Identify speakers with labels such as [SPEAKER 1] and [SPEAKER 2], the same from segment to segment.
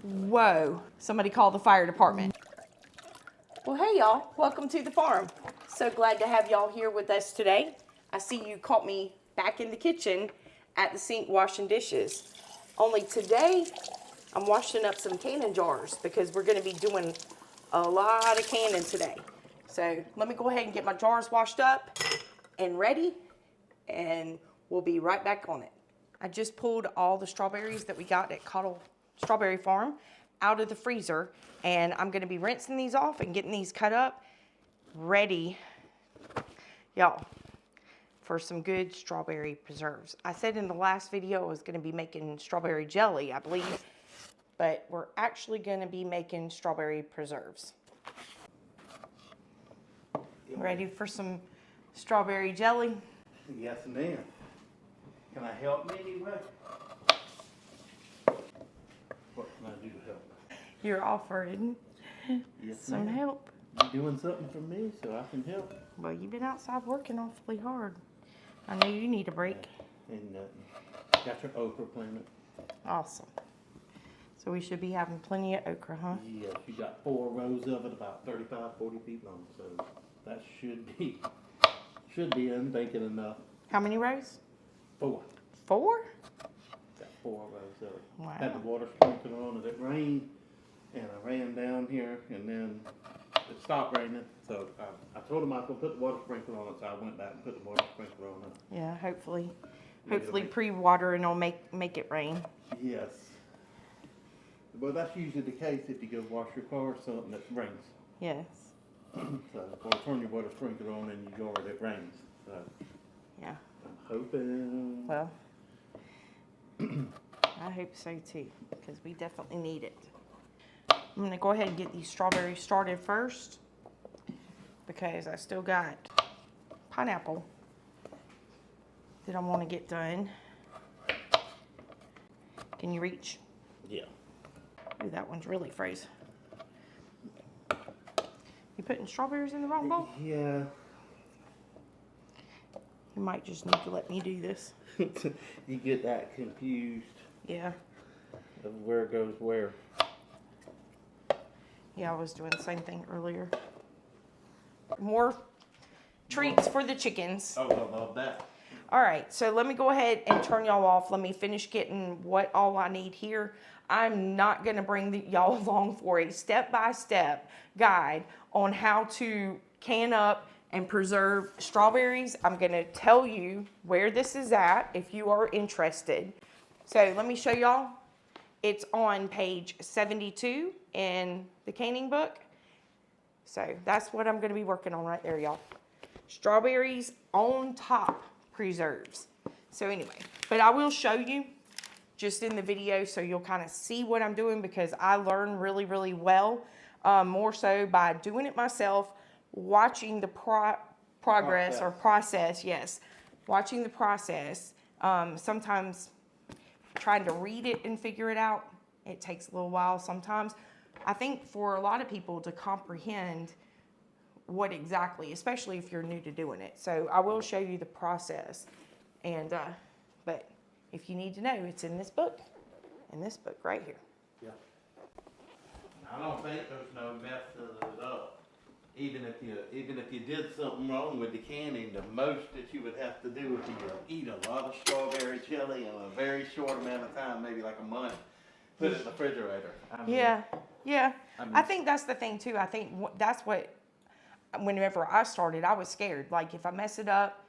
[SPEAKER 1] Whoa, somebody call the fire department. Well, hey y'all, welcome to the farm. So glad to have y'all here with us today. I see you caught me back in the kitchen at the sink washing dishes. Only today, I'm washing up some canning jars because we're gonna be doing a lot of canning today. So let me go ahead and get my jars washed up and ready, and we'll be right back on it. I just pulled all the strawberries that we got at Cottle Strawberry Farm out of the freezer, and I'm gonna be rinsing these off and getting these cut up, ready, y'all, for some good strawberry preserves. I said in the last video I was gonna be making strawberry jelly, I believe, but we're actually gonna be making strawberry preserves. Ready for some strawberry jelly?
[SPEAKER 2] Yes, ma'am. Can I help in any way? What can I do to help?
[SPEAKER 1] You're offering some help.
[SPEAKER 2] You're doing something for me so I can help.
[SPEAKER 1] Well, you've been outside working awfully hard. I know you need a break.
[SPEAKER 2] And got your okra planted.
[SPEAKER 1] Awesome. So we should be having plenty of okra, huh?
[SPEAKER 2] Yes, you got 4 rows of it, about 35, 40 feet long. So that should be, I'm thinking enough.
[SPEAKER 1] How many rows?
[SPEAKER 2] 4.
[SPEAKER 1] 4?
[SPEAKER 2] Got 4 rows of it.
[SPEAKER 1] Wow.
[SPEAKER 2] Had the water sprinkler on as it rained, and I ran down here, and then it stopped raining. So I told him I was going to put the water sprinkler on it, so I went back and put the water sprinkler on it.
[SPEAKER 1] Yeah, hopefully pre-watering will make it rain.
[SPEAKER 2] Yes. Well, that's usually the case if you go wash your car or something that rains.
[SPEAKER 1] Yes.
[SPEAKER 2] So, or turn your water sprinkler on in your yard, it rains. So,
[SPEAKER 1] yeah.
[SPEAKER 2] I'm hoping.
[SPEAKER 1] Well, I hope so too, because we definitely need it. I'm gonna go ahead and get these strawberries started first, because I still got pineapple that I want to get done. Can you reach?
[SPEAKER 2] Yeah.
[SPEAKER 1] Ooh, that one's really froze. You putting strawberries in the wrong bowl?
[SPEAKER 2] Yeah.
[SPEAKER 1] You might just need to let me do this.
[SPEAKER 2] You get that confused
[SPEAKER 1] Yeah.
[SPEAKER 2] of where goes where.
[SPEAKER 1] Yeah, I was doing the same thing earlier. More treats for the chickens.
[SPEAKER 2] Oh, I love that.
[SPEAKER 1] All right, so let me go ahead and turn y'all off. Let me finish getting what all I need here. I'm not gonna bring y'all along for a step-by-step guide on how to can up and preserve strawberries. I'm gonna tell you where this is at if you are interested. So let me show y'all. It's on page 72 in the canning book. So that's what I'm gonna be working on right there, y'all. Strawberries on top preserves. So anyway, but I will show you just in the video so you'll kind of see what I'm doing, because I learn really, really well, more so by doing it myself, watching the progress or process, yes, watching the process. Sometimes trying to read it and figure it out, it takes a little while sometimes. I think for a lot of people to comprehend what exactly, especially if you're new to doing it. So I will show you the process. And, but if you need to know, it's in this book right here.
[SPEAKER 2] Yeah. I don't think there's no method it up. Even if you did something wrong with the canning, the most that you would have to do would be eat a lot of strawberry jelly in a very short amount of time, maybe like a month. Put it in the refrigerator.
[SPEAKER 1] Yeah. I think that's the thing too. I think that's what, whenever I started, I was scared. Like if I mess it up,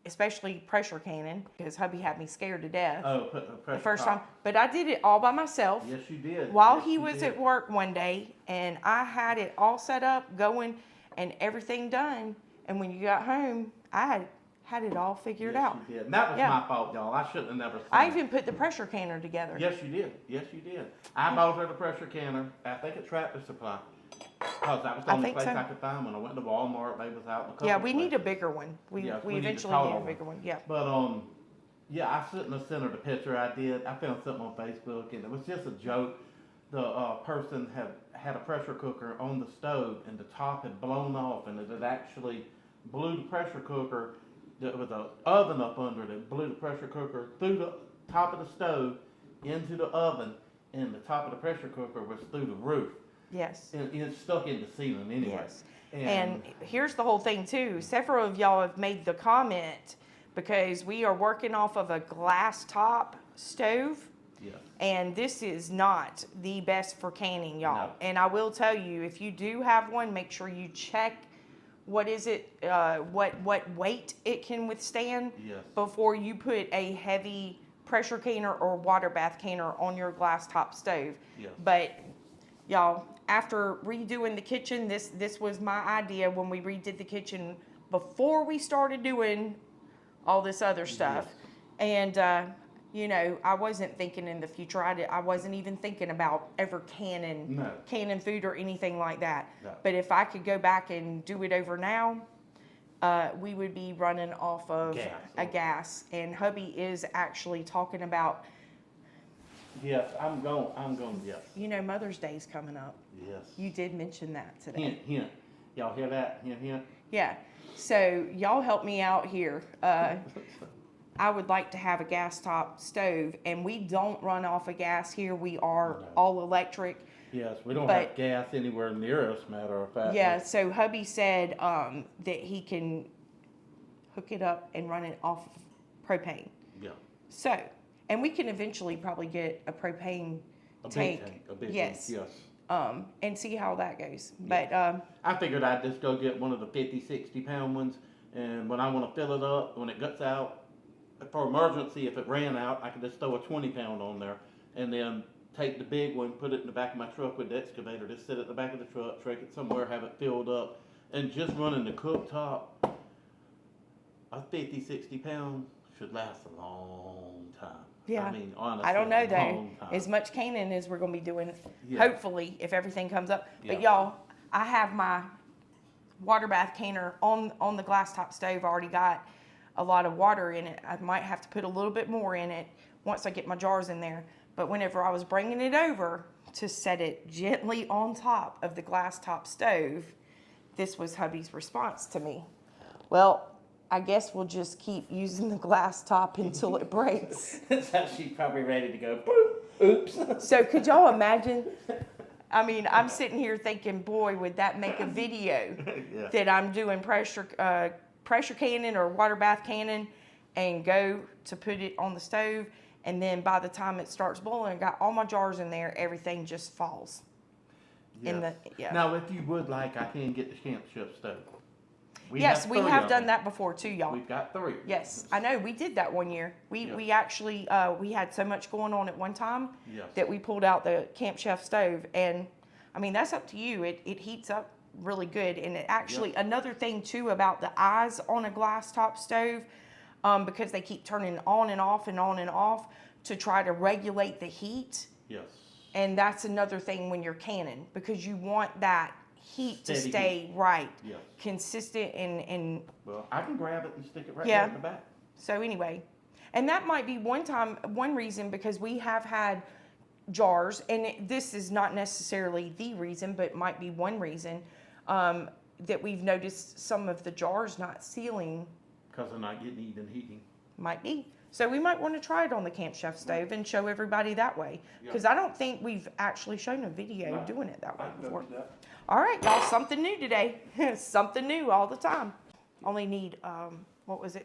[SPEAKER 1] especially pressure canning, because hubby had me scared to death.
[SPEAKER 2] Oh, put the pressure
[SPEAKER 1] the first
[SPEAKER 2] pot.
[SPEAKER 1] time. But I did it all by myself.
[SPEAKER 2] Yes, you did.
[SPEAKER 1] While
[SPEAKER 2] yes,
[SPEAKER 1] he was at work one day, and I had it all set up, going, and everything done. And when you got home, I had it all figured out.
[SPEAKER 2] You did. And that was my fault, y'all. I shouldn't have never seen
[SPEAKER 1] I
[SPEAKER 2] it.
[SPEAKER 1] even put the pressure canner together.
[SPEAKER 2] Yes, you did. Yes, you did. I bought her the pressure canner. I think at Tractor Supply. Because that was the only place I could find. When I went to Walmart, they was out in a couple
[SPEAKER 1] Yeah, we need a
[SPEAKER 2] places.
[SPEAKER 1] bigger one. We eventually need a bigger one. Yeah.
[SPEAKER 2] But yeah, I shouldn't have sent her the picture I did. I found something on Facebook, and it was just a joke. The person had a pressure cooker on the stove, and the top had blown off, and it had actually blew the pressure cooker. There was an oven up under it. It blew the pressure cooker through the top of the stove into the oven, and the top of the pressure cooker was through the roof.
[SPEAKER 1] Yes.
[SPEAKER 2] And it's stuck in the ceiling anyway.
[SPEAKER 1] Yes. And here's the whole thing too. Several of y'all have made the comment because we are working off of a glass top stove.
[SPEAKER 2] Yeah.
[SPEAKER 1] And this is not the best for canning, y'all.
[SPEAKER 2] No.
[SPEAKER 1] And I will tell you, if you do have one, make sure you check what weight it can withstand
[SPEAKER 2] Yes.
[SPEAKER 1] before you put a heavy pressure canner or water bath canner on your glass top stove.
[SPEAKER 2] Yes.
[SPEAKER 1] But y'all, after redoing the kitchen, this was my idea when we redid the kitchen before we started doing all this other stuff.
[SPEAKER 2] Yes.
[SPEAKER 1] And you know, I wasn't thinking in the future. I wasn't even thinking about ever canning food or anything like that.
[SPEAKER 2] No.
[SPEAKER 1] But if I could go back and do it over now, we would be running off of a gas. And hubby is actually talking about.
[SPEAKER 2] Yes, I'm going, yes.
[SPEAKER 1] You know, Mother's Day's coming up.
[SPEAKER 2] Yes.
[SPEAKER 1] You did mention that today.
[SPEAKER 2] Hint, hint. Y'all hear that? Hint, hint.
[SPEAKER 1] Yeah. So y'all help me out here. I would like to have a gas top stove, and we don't run off of gas here. We are all electric.
[SPEAKER 2] Yes, we don't have gas anywhere near us, matter of fact.
[SPEAKER 1] Yeah, so hubby said that he can hook it up and run it off of propane.
[SPEAKER 2] Yeah.
[SPEAKER 1] So, and we can eventually probably get a propane tank.
[SPEAKER 2] A big
[SPEAKER 1] yes.
[SPEAKER 2] one, yes.
[SPEAKER 1] And see how that goes.
[SPEAKER 2] Yeah.
[SPEAKER 1] But
[SPEAKER 2] I figured I'd just go get one of the 50, 60 pound ones, and when I want to fill it up, when it guts out, for emergency, if it ran out, I could just throw a 20 pound on there, and then take the big one, put it in the back of my truck with the excavator, just sit at the back of the truck, truck it somewhere, have it filled up, and just running the cooktop, a 50, 60 pound should last a long time.
[SPEAKER 1] yeah,
[SPEAKER 2] I mean, honestly,
[SPEAKER 1] I don't know
[SPEAKER 2] a
[SPEAKER 1] though.
[SPEAKER 2] long time.
[SPEAKER 1] As much canning as we're going to be doing,
[SPEAKER 2] Yeah.
[SPEAKER 1] hopefully, if everything comes up. But
[SPEAKER 2] Yeah.
[SPEAKER 1] y'all, I have my water bath canner on the glass top stove. I already got a lot of water in it. I might have to put a little bit more in it once I get my jars in there. But whenever I was bringing it over to set it gently on top of the glass top stove, this was hubby's response to me. Well, I guess we'll just keep using the glass top until it breaks.
[SPEAKER 2] So she's probably ready to go, boop, oops.
[SPEAKER 1] So could y'all imagine? I mean, I'm sitting here thinking, boy, would that make a video
[SPEAKER 2] Yeah.
[SPEAKER 1] that I'm doing pressure canning or water bath canning and go to put it on the stove, and then by the time it starts boiling, I got all my jars in there, everything just falls.
[SPEAKER 2] Yes. Now, if you would like, I can get the camp chef stove. We
[SPEAKER 1] Yes, we have done
[SPEAKER 2] them.
[SPEAKER 1] that before too, y'all.
[SPEAKER 2] We've got 3.
[SPEAKER 1] Yes, I know, we did that one year. We actually, we had so much going on at one time
[SPEAKER 2] Yes.
[SPEAKER 1] that we pulled out the Camp Chef stove, and I mean, that's up to you. It heats up really good, and it actually, another thing too about the eyes on a glass top stove, because they keep turning on and off and on and off to try to regulate the heat.
[SPEAKER 2] Yes.
[SPEAKER 1] And that's another thing when you're canning, because you want that heat to
[SPEAKER 2] Steady
[SPEAKER 1] stay right,
[SPEAKER 2] Yes.
[SPEAKER 1] consistent, and
[SPEAKER 2] Well, I can grab it and stick it right
[SPEAKER 1] Yeah.
[SPEAKER 2] there in the back.
[SPEAKER 1] so anyway. And that might be one reason, because we have had jars, and this is not necessarily the reason, but might be one reason, that we've noticed some of the jars not sealing.
[SPEAKER 2] Because they're not getting even heating.
[SPEAKER 1] Might be. So we might want to try it on the Camp Chef stove and show everybody that way. Because I don't think we've actually shown a video
[SPEAKER 2] No.
[SPEAKER 1] doing it that way
[SPEAKER 2] I can
[SPEAKER 1] before.
[SPEAKER 2] do that.
[SPEAKER 1] All right, y'all, something new today. Something new all the time. Only need,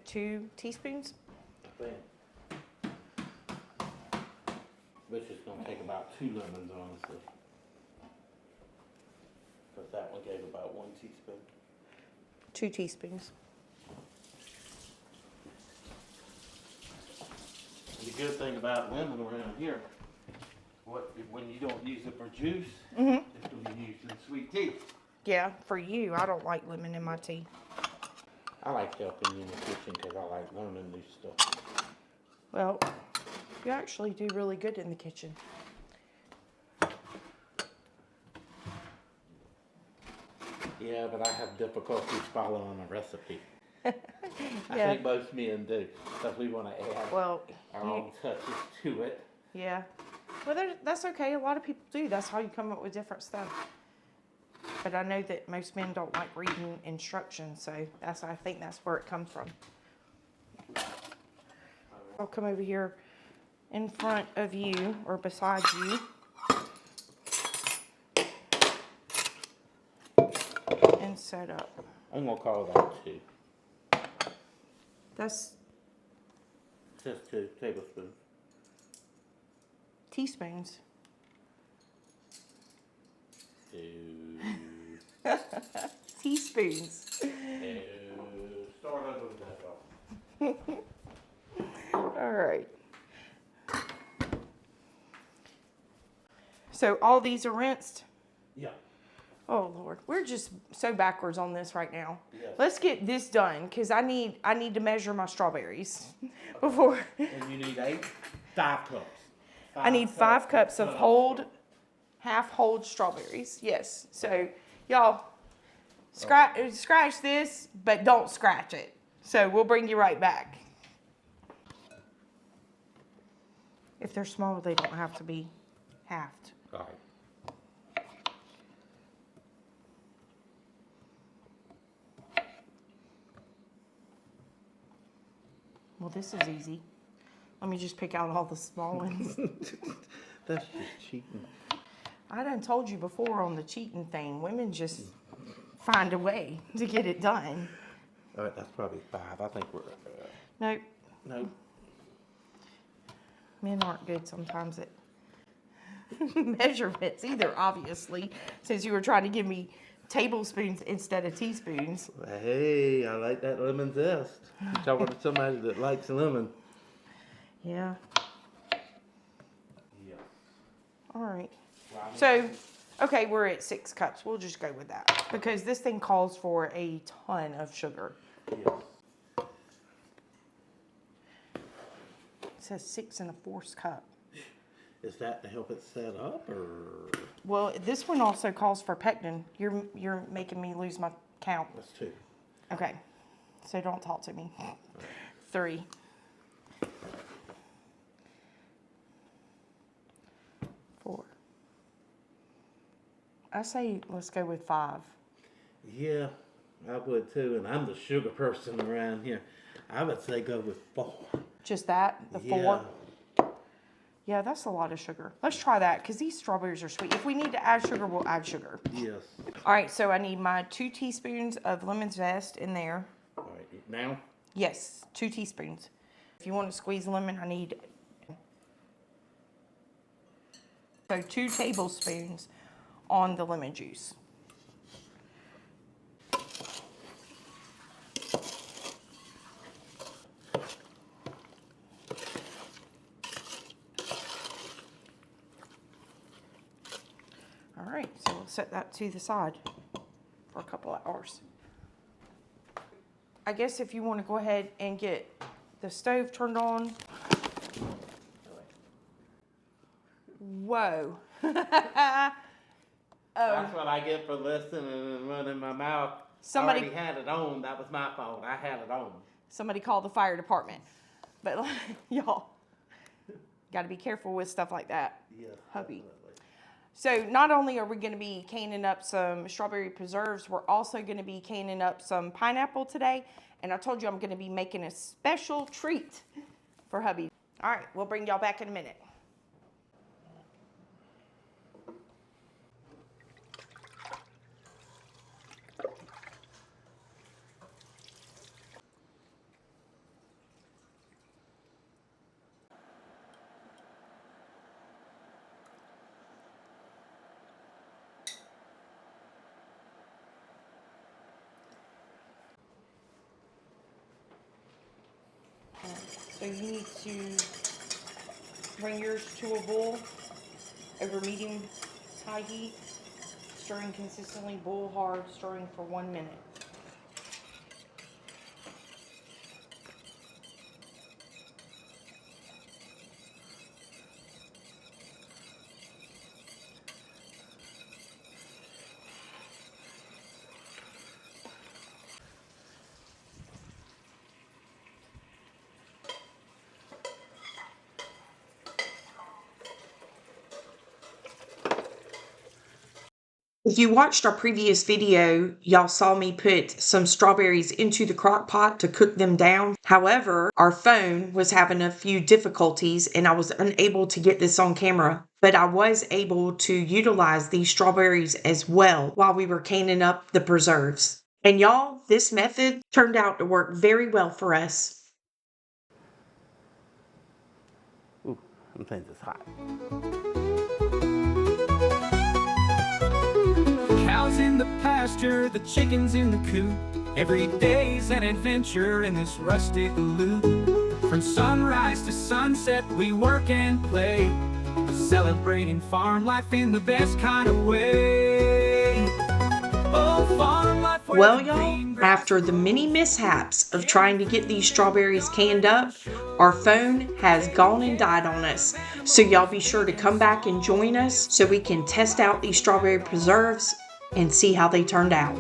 [SPEAKER 1] 2 teaspoons?
[SPEAKER 2] Which is going to take about 2 lemons, honestly. Because that one gave about 1 teaspoon.
[SPEAKER 1] 2 teaspoons.
[SPEAKER 2] The good thing about lemon around here, when you don't use it for juice,
[SPEAKER 1] Mm-hmm.
[SPEAKER 2] it's going to be used in sweet tea.
[SPEAKER 1] Yeah, for you, I don't like lemon in my tea.
[SPEAKER 2] I like helping you in the kitchen because I like learning new stuff.
[SPEAKER 1] Well, you actually do really good in the kitchen.
[SPEAKER 2] Yeah, but I have difficulties following a recipe. I
[SPEAKER 1] Yeah.
[SPEAKER 2] think most men do, because we want to add
[SPEAKER 1] Well,
[SPEAKER 2] our own touches to it.
[SPEAKER 1] yeah. Well, that's okay. A lot of people do. That's how you come up with different stuff. But I know that most men don't like reading instructions, so I think that's where it comes from. I'll come over here in front of you or beside you. And set up.
[SPEAKER 2] I'm gonna call that 2.
[SPEAKER 1] That's
[SPEAKER 2] It says 2 tablespoons.
[SPEAKER 1] teaspoons.
[SPEAKER 2] 2.
[SPEAKER 1] Teaspoons.
[SPEAKER 2] 2. Start over with that off.
[SPEAKER 1] All right. So all these are rinsed?
[SPEAKER 2] Yeah.
[SPEAKER 1] Oh Lord, we're just so backwards on this right now.
[SPEAKER 2] Yes.
[SPEAKER 1] Let's get this done because I need to measure my strawberries before.
[SPEAKER 2] And you need 5 cups.
[SPEAKER 1] I need 5 cups of half whole strawberries. Yes. So y'all scratch this, but don't scratch it. So we'll bring you right back. If they're small, they don't have to be halved.
[SPEAKER 2] All right.
[SPEAKER 1] Well, this is easy. Let me just pick out all the small ones.
[SPEAKER 2] That's just cheating.
[SPEAKER 1] I done told you before on the cheating thing. Women just find a way to get it done.
[SPEAKER 2] All right, that's probably 5. I think we're.
[SPEAKER 1] Nope.
[SPEAKER 2] No.
[SPEAKER 1] Men aren't good sometimes at measurements either, obviously, since you were trying to give me tablespoons instead of teaspoons.
[SPEAKER 2] Hey, I like that lemon zest. You're talking to somebody that likes lemon.
[SPEAKER 1] Yeah.
[SPEAKER 2] Yeah.
[SPEAKER 1] All right. So, okay, we're at 6 cups. We'll just go with that because this thing calls for a ton of sugar.
[SPEAKER 2] Yes.
[SPEAKER 1] It says 6 1/4 cup.
[SPEAKER 2] Is that to help it set up, or?
[SPEAKER 1] Well, this one also calls for pectin. You're making me lose my count.
[SPEAKER 2] That's 2.
[SPEAKER 1] Okay, so don't talk to me. 3. 4. I say let's go with 5.
[SPEAKER 2] Yeah, I would too, and I'm the sugar person around here. I would say go with 4.
[SPEAKER 1] Just that, the 4. Yeah, that's a lot of sugar. Let's try that because these strawberries are sweet. If we need to add sugar, we'll add sugar.
[SPEAKER 2] Yes.
[SPEAKER 1] All right, so I need my 2 teaspoons of lemon zest in there.
[SPEAKER 2] All right, now?
[SPEAKER 1] Yes, 2 teaspoons. If you want to squeeze lemon, I need 2 tablespoons on the lemon juice. All right, so we'll set that to the side for a couple of hours. I guess if you want to go ahead and get the stove turned on. Whoa.
[SPEAKER 2] That's what I get for listening and running my mouth.
[SPEAKER 1] Somebody-
[SPEAKER 2] I already had it on. That was my fault. I had it on.
[SPEAKER 1] Somebody called the fire department. But y'all, got to be careful with stuff like that.
[SPEAKER 2] Yes,
[SPEAKER 1] Hubby.
[SPEAKER 2] definitely.
[SPEAKER 1] So not only are we going to be canning up some strawberry preserves, we're also going to be canning up some pineapple today. And I told you I'm going to be making a special treat for hubby. All right, we'll bring y'all back in a minute. So you need to bring yours to a boil over medium high heat, stirring consistently, boil hard, stirring for 1 minute. If you watched our previous video, y'all saw me put some strawberries into the crock pot to cook them down. However, our phone was having a few difficulties and I was unable to get this on camera. But I was able to utilize these strawberries as well while we were canning up the preserves. And y'all, this method turned out to work very well for us.
[SPEAKER 2] Ooh, them things is hot.
[SPEAKER 3] Cows in the pasture, the chickens in the coop. Every day's an adventure in this rustic loop. From sunrise to sunset, we work and play, celebrating farm life in the best kind of way. Oh, farm life.
[SPEAKER 1] Well, y'all, after the many mishaps of trying to get these strawberries canned up, our phone has gone and died on us. So y'all be sure to come back and join us so we can test out these strawberry preserves and see how they turned out.